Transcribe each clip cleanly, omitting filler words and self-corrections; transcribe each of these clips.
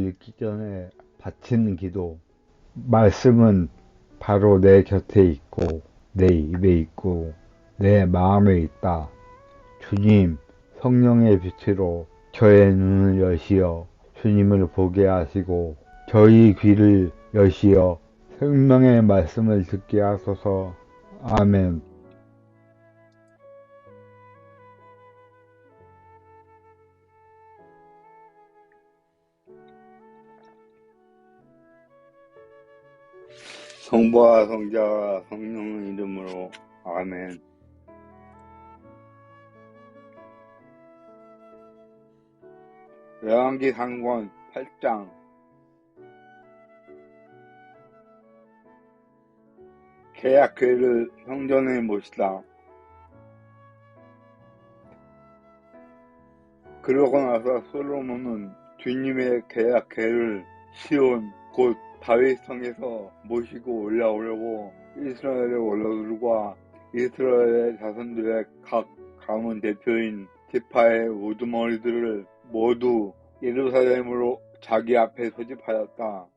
읽기 전에 바치는 기도. 말씀은 바로 내 곁에 있고, 내 입에 있고, 내 마음에 있다. 주님, 성령의 빛으로 저의 눈을 여시어 주님을 보게 하시고, 저희 귀를 여시어 생명의 말씀을 듣게 하소서. 아멘. 성부와 성자와 성령의 이름으로 아멘. 열왕기상권 8장. 계약궤를 성전에 모시다. 그러고 나서 솔로몬은 주님의 계약궤를 시온 곧 다윗성에서 모시고 올라오려고 이스라엘의 원로들과 이스라엘의 자손들의 각 가문 대표인 지파의 우두머리들을 모두 예루살렘으로 자기 앞에 소집하였다.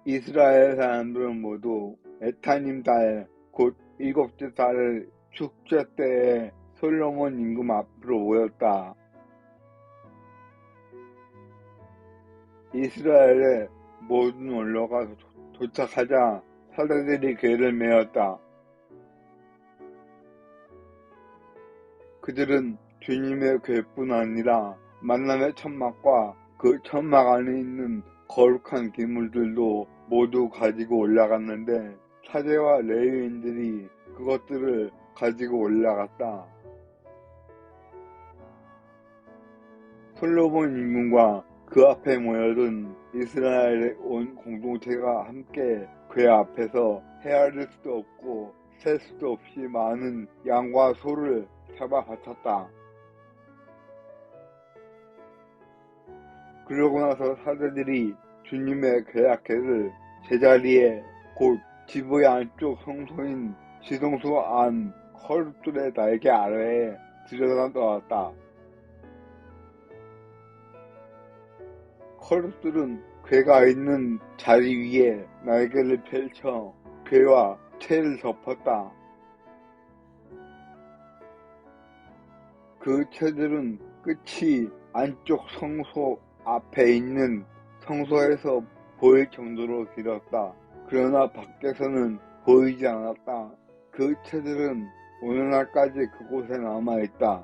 이스라엘 사람들은 모두 에타님 달 곧 7째 달을 축제 때에 솔로몬 임금 앞으로 모였다. 이스라엘의 모든 원로가 도착하자 사자들이 궤를 메었다. 그들은 주님의 궤뿐 아니라 만남의 천막과 그 천막 안에 있는 거룩한 기물들도 모두 가지고 올라갔는데 사제와 레위인들이 그것들을 가지고 올라갔다. 솔로몬 임금과 그 앞에 모여든 이스라엘의 온 공동체가 함께 궤 앞에서 헤아릴 수도 없고 셀 수도 없이 많은 양과 소를 잡아 바쳤다. 그러고 나서 사제들이 주님의 계약궤를 제자리에 곧 지붕의 안쪽 성소인 지성소 안 커룹들의 날개 아래에 들여다 놓았다. 커룹들은 궤가 있는 자리 위에 날개를 펼쳐 궤와 채를 덮었다. 그 채들은 끝이 안쪽 성소 앞에 있는 성소에서 보일 정도로 길었다. 그러나 밖에서는 보이지 않았다. 그 채들은 오늘날까지 그곳에 남아있다.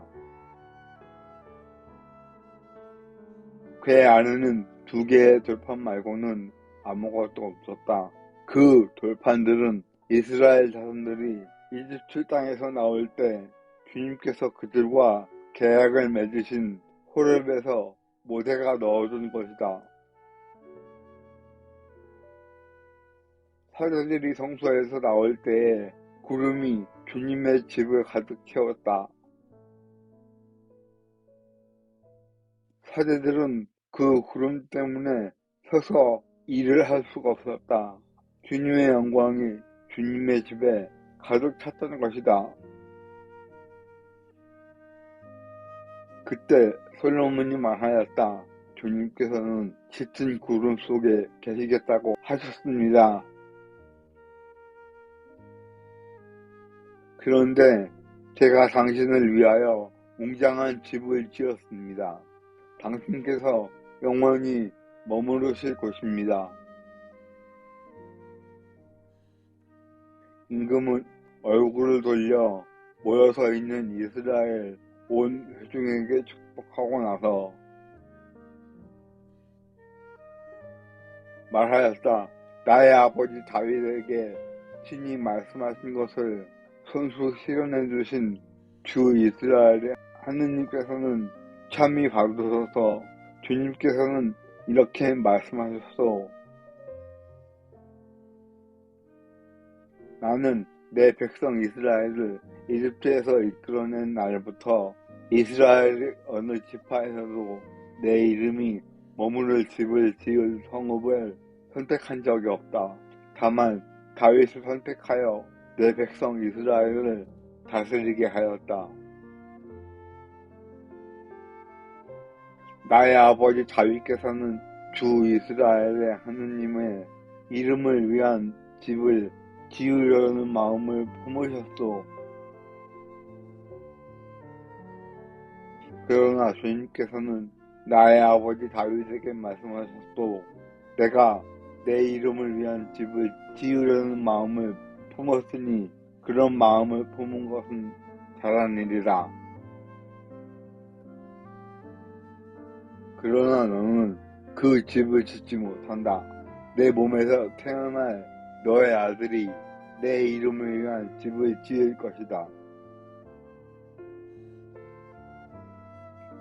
궤 안에는 2개의 돌판 말고는 아무것도 없었다. 그 돌판들은 이스라엘 자손들이 이집트 땅에서 나올 때 주님께서 그들과 계약을 맺으신 호렙에서 모세가 넣어둔 것이다. 사제들이 성소에서 나올 때에 구름이 주님의 집을 가득 채웠다. 사제들은 그 구름 때문에 서서 일을 할 수가 없었다. 주님의 영광이 주님의 집에 가득 찼던 것이다. 그때 솔로몬이 말하였다. 주님께서는 짙은 구름 속에 계시겠다고 하셨습니다. 그런데 제가 당신을 위하여 웅장한 집을 지었습니다. 당신께서 영원히 머무르실 곳입니다. 임금은 얼굴을 돌려 모여서 있는 이스라엘 온 회중에게 축복하고 나서 말하였다. 나의 아버지 다윗에게 신이 말씀하신 것을 손수 실현해 주신 주 이스라엘의 하느님께서는 참이 받으소서. 주님께서는 이렇게 말씀하셨소. 나는 내 백성 이스라엘을 이집트에서 이끌어낸 날부터 이스라엘의 어느 지파에서도 내 이름이 머무를 집을 지을 성읍을 선택한 적이 없다. 다만 다윗을 선택하여 내 백성 이스라엘을 다스리게 하였다. 나의 아버지 다윗께서는 주 이스라엘의 하느님의 이름을 위한 집을 지으려는 마음을 품으셨소. 그러나 주님께서는 나의 아버지 다윗에게 말씀하셨소. 내가 내 이름을 위한 집을 지으려는 마음을 품었으니 그런 마음을 품은 것은 잘한 일이라. 그러나 너는 그 집을 짓지 못한다. 내 몸에서 태어날 너의 아들이 내 이름을 위한 집을 지을 것이다.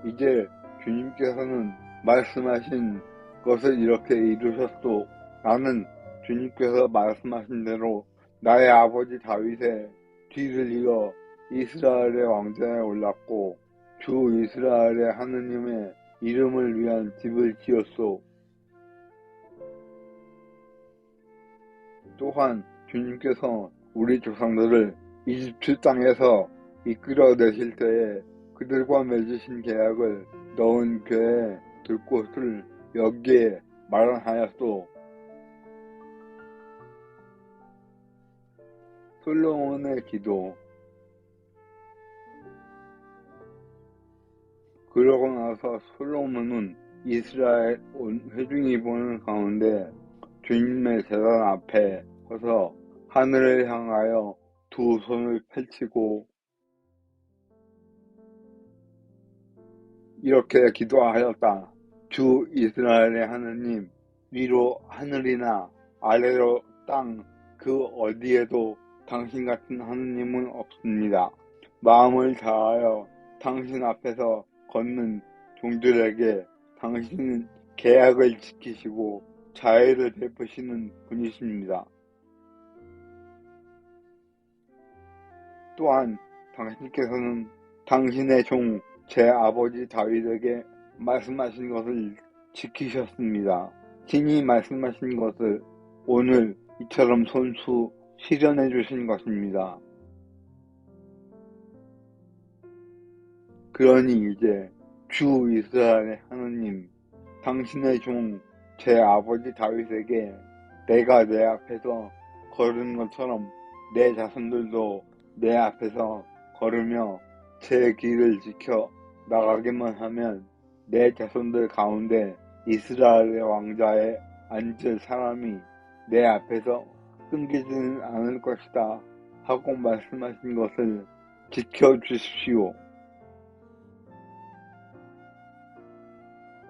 이제 주님께서는 말씀하신 것을 이렇게 이루셨소. 나는 주님께서 말씀하신 대로 나의 아버지 다윗의 뒤를 이어 이스라엘의 왕좌에 올랐고 주 이스라엘의 하느님의 이름을 위한 집을 지었소. 또한 주님께서 우리 조상들을 이집트 땅에서 이끌어내실 때에 그들과 맺으신 계약을 넣은 궤에 둘 곳을 여기에 마련하였소. 솔로몬의 기도. 그러고 나서 솔로몬은 이스라엘 온 회중이 보는 가운데 주님의 제단 앞에 서서 하늘을 향하여 두 손을 펼치고 이렇게 기도하였다. 주 이스라엘의 하느님, 위로 하늘이나 아래로 땅 그 어디에도 당신 같은 하느님은 없습니다. 마음을 다하여 당신 앞에서 걷는 종들에게 당신은 계약을 지키시고 자애를 베푸시는 분이십니다. 또한 당신께서는 당신의 종 제 아버지 다윗에게 말씀하신 것을 지키셨습니다. 신이 말씀하신 것을 오늘 이처럼 손수 실현해 주신 것입니다. 그러니 이제 주 이스라엘의 하느님, 당신의 종 제 아버지 다윗에게 내가 내 앞에서 걸은 것처럼 내 자손들도 내 앞에서 걸으며 제 길을 지켜 나가기만 하면 내 자손들 가운데 이스라엘의 왕좌에 앉을 사람이 내 앞에서 끊기지는 않을 것이다 하고 말씀하신 것을 지켜주십시오.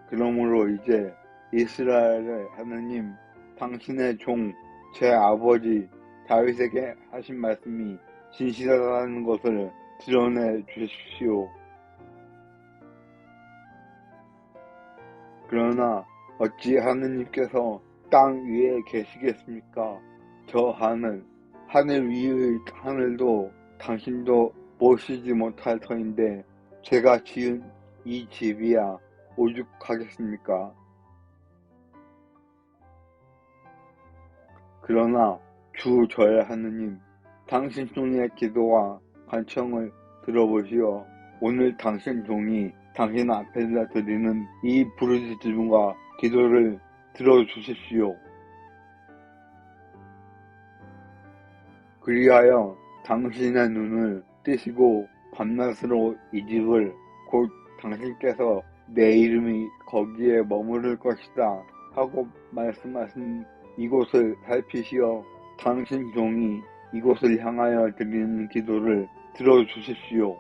그러므로 이제 이스라엘의 하느님, 당신의 종, 제 아버지 다윗에게 하신 말씀이 진실하다는 것을 드러내 주십시오. 그러나 어찌 하느님께서 땅 위에 계시겠습니까? 저 하늘 위의 하늘도 당신도 보시지 못할 터인데 제가 지은 이 집이야 오죽하겠습니까? 그러나 주 저의 하느님, 당신 종의 기도와 간청을 들어보시어 오늘 당신 종이 당신 앞에서 드리는 이 부르짖음과 기도를 들어주십시오. 그리하여 당신의 눈을 뜨시고 밤낮으로 이 집을 곧 당신께서 내 이름이 거기에 머무를 것이다 하고 말씀하신 이곳을 살피시어 당신 종이 이곳을 향하여 드리는 기도를 들어주십시오.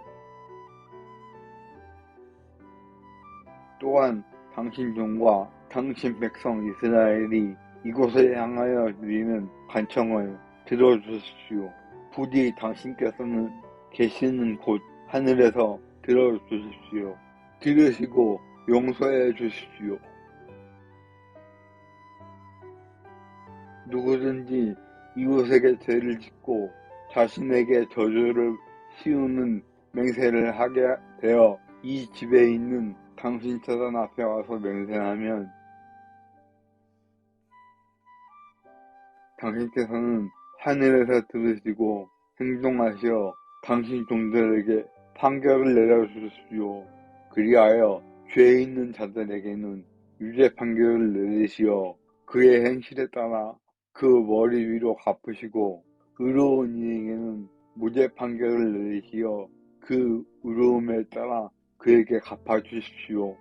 또한 당신 종과 당신 백성 이스라엘이 이곳을 향하여 드리는 간청을 들어주십시오. 부디 당신께서는 계시는 곳 하늘에서 들어주십시오. 들으시고 용서해 주십시오. 누구든지 이웃에게 죄를 짓고 자신에게 저주를 씌우는 맹세를 하게 되어 이 집에 있는 당신 제단 앞에 와서 맹세하면 당신께서는 하늘에서 들으시고 행동하시어 당신 종들에게 판결을 내려주십시오. 그리하여 죄 있는 자들에게는 유죄 판결을 내리시어 그의 행실에 따라 그 머리 위로 갚으시고 의로운 이에게는 무죄 판결을 내리시어 그 의로움에 따라 그에게 갚아주십시오.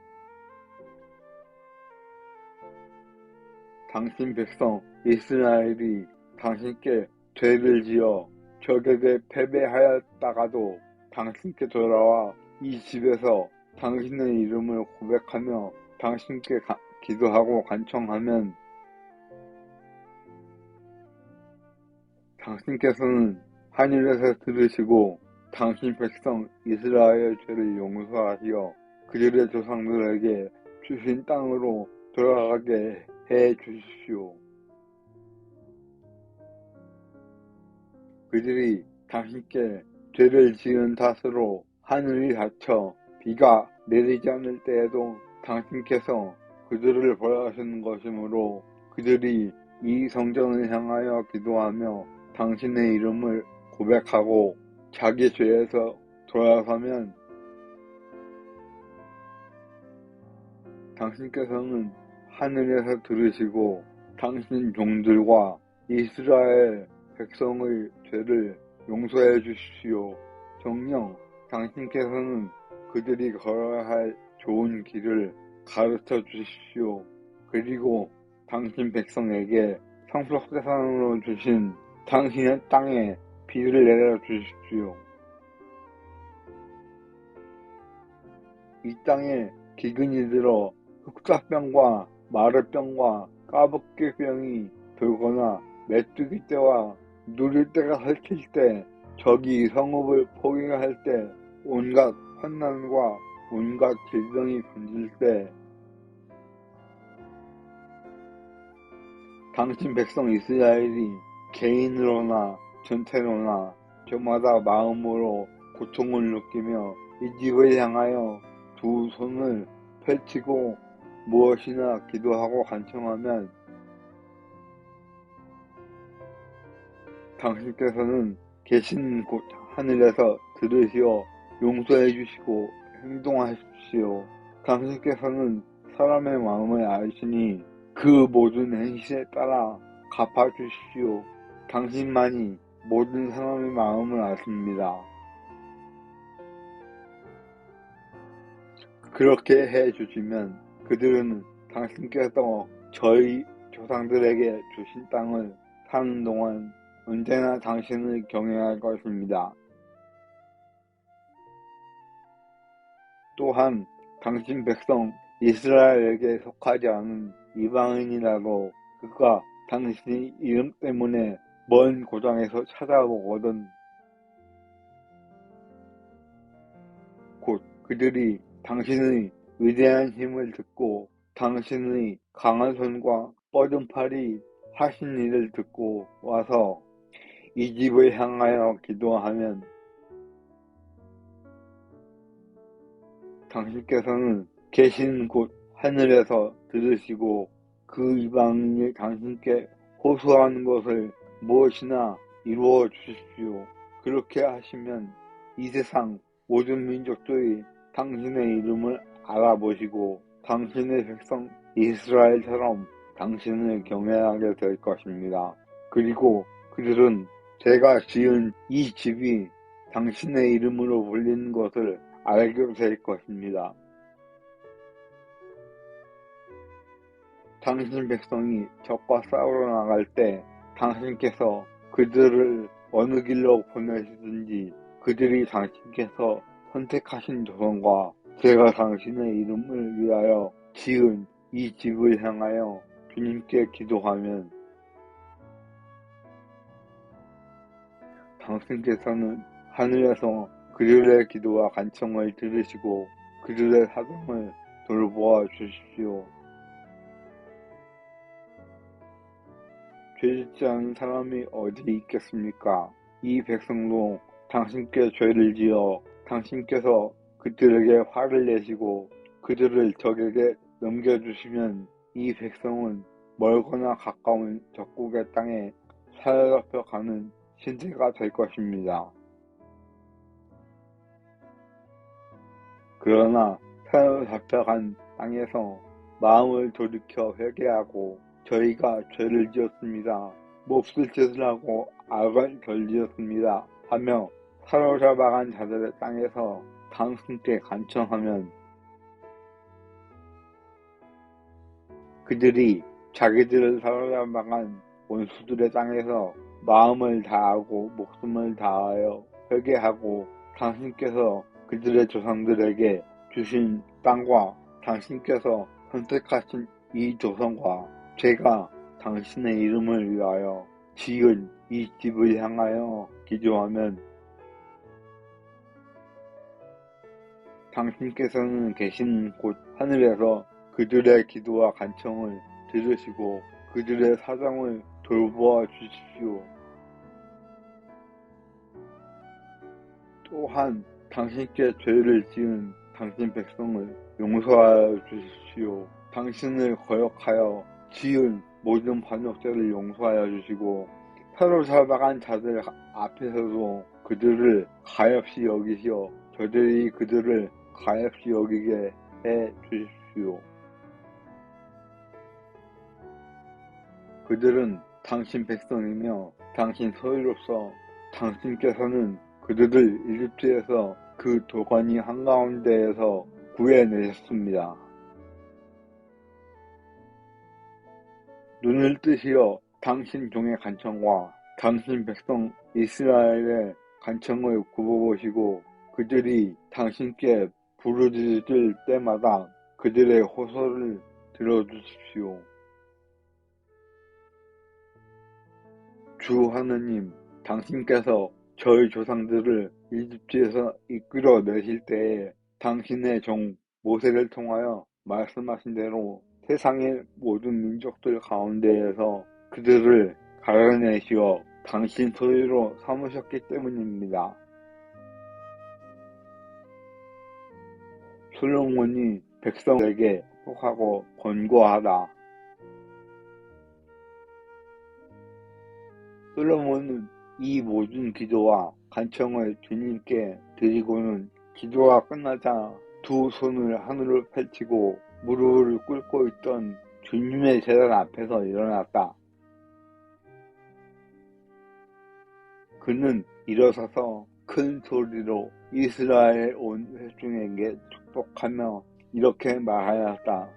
당신 백성 이스라엘이 당신께 죄를 지어 적에게 패배하였다가도 당신께 돌아와 이 집에서 당신의 이름을 고백하며 당신께 기도하고 간청하면 당신께서는 하늘에서 들으시고 당신 백성 이스라엘의 죄를 용서하시어 그들의 조상들에게 주신 땅으로 돌아가게 해 주십시오. 그들이 당신께 죄를 지은 탓으로 하늘이 닫혀 비가 내리지 않을 때에도 당신께서 그들을 벌하시는 것이므로 그들이 이 성전을 향하여 기도하며 당신의 이름을 고백하고 자기 죄에서 돌아서면 당신께서는 하늘에서 들으시고 당신 종들과 이스라엘 백성의 죄를 용서해 주십시오. 정녕 당신께서는 그들이 걸어야 할 좋은 길을 가르쳐 주십시오. 그리고 당신 백성에게 상속재산으로 주신 당신의 땅에 비를 내려 주십시오. 이 땅에 기근이 들어 흑사병과 마르병과 까부기병이 돌거나 메뚜기 떼와 누리떼가 핥힐 때 적이 성읍을 포위할 때 온갖 환난과 온갖 질병이 번질 때 당신 백성 이스라엘이 개인으로나 전체로나 저마다 마음으로 고통을 느끼며 이 집을 향하여 두 손을 펼치고 무엇이나 기도하고 간청하면 당신께서는 계신 곳 하늘에서 들으시어 용서해 주시고 행동하십시오. 당신께서는 사람의 마음을 아시니 그 모든 행실에 따라 갚아주십시오. 당신만이 모든 사람의 마음을 아십니다. 그렇게 해주시면 그들은 당신께서 저희 조상들에게 주신 땅을 사는 동안 언제나 당신을 경외할 것입니다. 또한 당신 백성 이스라엘에게 속하지 않은 이방인이라도 그가 당신 이름 때문에 먼 고장에서 찾아오거든 곧 그들이 당신의 위대한 힘을 듣고 당신의 강한 손과 뻗은 팔이 하신 일을 듣고 와서 이 집을 향하여 기도하면 당신께서는 계신 곳 하늘에서 들으시고 그 이방인이 당신께 호소하는 것을 무엇이나 이루어 주십시오. 그렇게 하시면 이 세상 모든 민족들이 당신의 이름을 알아보시고 당신의 백성 이스라엘처럼 당신을 경외하게 될 것입니다. 그리고 그들은 제가 지은 이 집이 당신의 이름으로 불리는 것을 알게 될 것입니다. 당신 백성이 적과 싸우러 나갈 때 당신께서 그들을 어느 길로 보내시든지 그들이 당신께서 선택하신 조선과 제가 당신의 이름을 위하여 지은 이 집을 향하여 주님께 기도하면 당신께서는 하늘에서 그들의 기도와 간청을 들으시고 그들의 사정을 돌보아 주십시오. 죄짓지 않은 사람이 어디 있겠습니까? 이 백성도 당신께 죄를 지어 당신께서 그들에게 화를 내시고 그들을 적에게 넘겨주시면 이 백성은 멀거나 가까운 적국의 땅에 사로잡혀 가는 신세가 될 것입니다. 그러나 사로잡혀간 땅에서 마음을 돌이켜 회개하고 저희가 죄를 지었습니다. 몹쓸 짓을 하고 악을 저지렀습니다 하며 사로잡아간 자들의 땅에서 당신께 간청하면 그들이 자기들을 사로잡아간 원수들의 땅에서 마음을 다하고 목숨을 다하여 회개하고 당신께서 그들의 조상들에게 주신 땅과 당신께서 선택하신 이 조선과 제가 당신의 이름을 위하여 지은 이 집을 향하여 기도하면 당신께서는 계신 곳 하늘에서 그들의 기도와 간청을 들으시고 그들의 사정을 돌보아 주십시오. 또한 당신께 죄를 지은 당신 백성을 용서하여 주십시오. 당신을 거역하여 지은 모든 반역죄를 용서하여 주시고 사로잡아간 자들 앞에서도 그들을 가엾이 여기시어 저들이 그들을 가엾이 여기게 해 주십시오. 그들은 당신 백성이며 당신 소유로서 당신께서는 그들을 이집트에서 그 도가니 한가운데에서 구해내셨습니다. 눈을 뜨시어 당신 종의 간청과 당신 백성 이스라엘의 간청을 굽어보시고 그들이 당신께 부르짖을 때마다 그들의 호소를 들어주십시오. 주 하느님, 당신께서 저희 조상들을 이집트에서 이끌어 내실 때에 당신의 종 모세를 통하여 말씀하신 대로 세상의 모든 민족들 가운데에서 그들을 가려내시어 당신 소유로 삼으셨기 때문입니다. 솔로몬이 백성에게 축복하고 권고하다. 솔로몬은 이 모든 기도와 간청을 주님께 드리고는 기도가 끝나자 두 손을 하늘로 펼치고 무릎을 꿇고 있던 주님의 제단 앞에서 일어났다. 그는 일어서서 큰 소리로 이스라엘 온 회중에게 축복하며 이렇게 말하였다.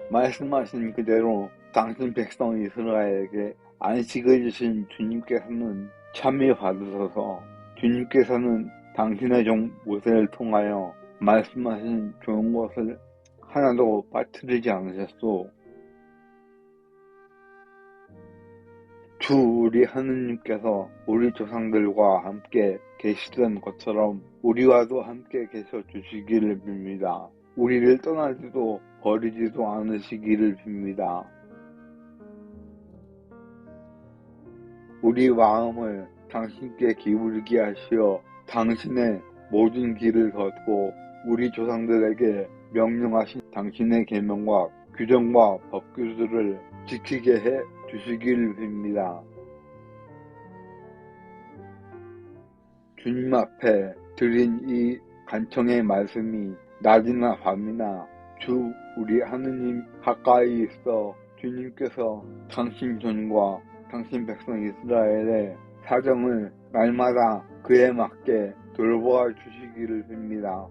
말씀하신 그대로 당신 백성 이스라엘에게 안식을 주신 주님께서는 참여 받으셔서 주님께서는 당신의 종 모세를 통하여 말씀하신 좋은 것을 하나도 빠뜨리지 않으셨소. 주 우리 하느님께서 우리 조상들과 함께 계시던 것처럼 우리와도 함께 계셔 주시기를 빕니다. 우리를 떠나지도 버리지도 않으시기를 빕니다. 우리 마음을 당신께 기울이게 하시어 당신의 모든 길을 걷고 우리 조상들에게 명령하신 당신의 계명과 규정과 법규들을 지키게 해 주시기를 빕니다. 주님 앞에 드린 이 간청의 말씀이 낮이나 밤이나 주 우리 하느님 가까이 있어 주님께서 당신 종과 당신 백성 이스라엘의 사정을 날마다 그에 맞게 돌보아 주시기를 빕니다.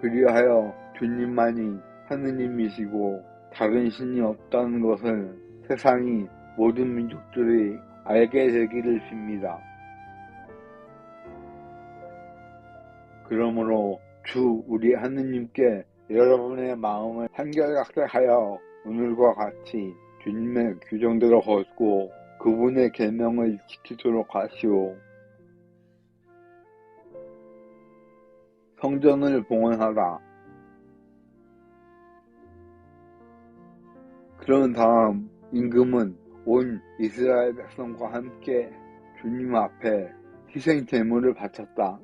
그리하여 주님만이 하느님이시고 다른 신이 없다는 것을 세상이 모든 민족들이 알게 되기를 빕니다. 그러므로 주 우리 하느님께 여러분의 마음을 한결같게 하여 오늘과 같이 주님의 규정대로 걷고 그분의 계명을 지키도록 하시오. 성전을 봉헌하라. 그런 다음 임금은 온 이스라엘 백성과 함께 주님 앞에 희생 제물을 바쳤다.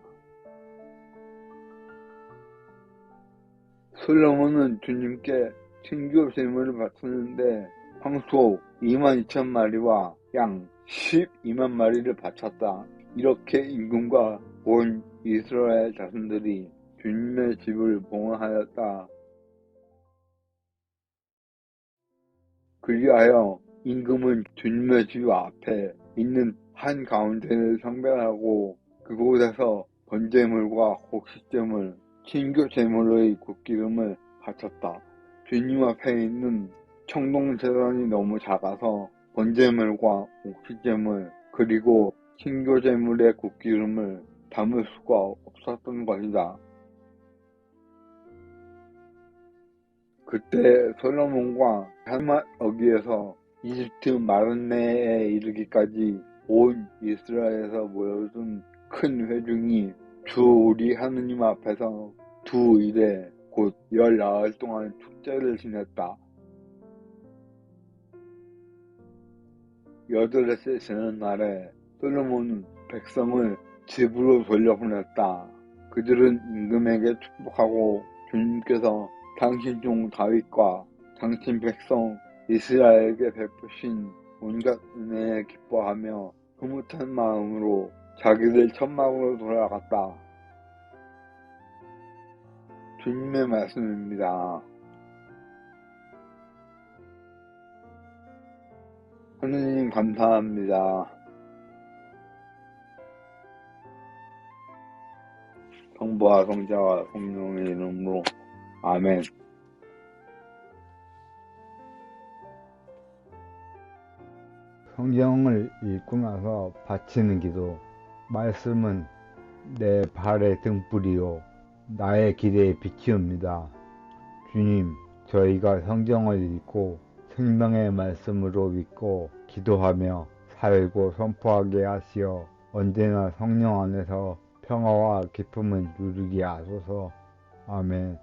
솔로몬은 주님께 신규 제물을 바쳤는데 황소 22,000마리와 양 12만 마리를 바쳤다. 이렇게 임금과 온 이스라엘 자손들이 주님의 집을 봉헌하였다. 그리하여 임금은 주님의 집 앞에 있는 한 가운데를 성별하고 그곳에서 번제물과 곡식제물, 친교제물의 굿기름을 바쳤다. 주님 앞에 있는 청동제단이 너무 작아서 번제물과 곡식제물 그리고 친교제물의 굿기름을 담을 수가 없었던 것이다. 그때 솔로몬과 한맛 어귀에서 이집트 마른네에 이르기까지 온 이스라엘에서 모여든 큰 회중이 주 우리 하느님 앞에서 두 일에 곧 19일 동안 축제를 지냈다. 여덟째 지난 날에 솔로몬은 백성을 집으로 돌려보냈다. 그들은 임금에게 축복하고 주님께서 당신 종 다윗과 당신 백성 이스라엘에게 베푸신 온갖 은혜에 기뻐하며 흐뭇한 마음으로 자기들 천막으로 돌아갔다. 주님의 말씀입니다. 하느님 감사합니다. 성부와 성자와 성령의 이름으로 아멘. 성경을 읽고 나서 바치는 기도. 말씀은 내 발의 등불이요 나의 길의 빛이옵니다. 주님, 저희가 성경을 읽고 생명의 말씀으로 믿고 기도하며 살고 선포하게 하시어 언제나 성령 안에서 평화와 기쁨을 누리게 하소서. 아멘.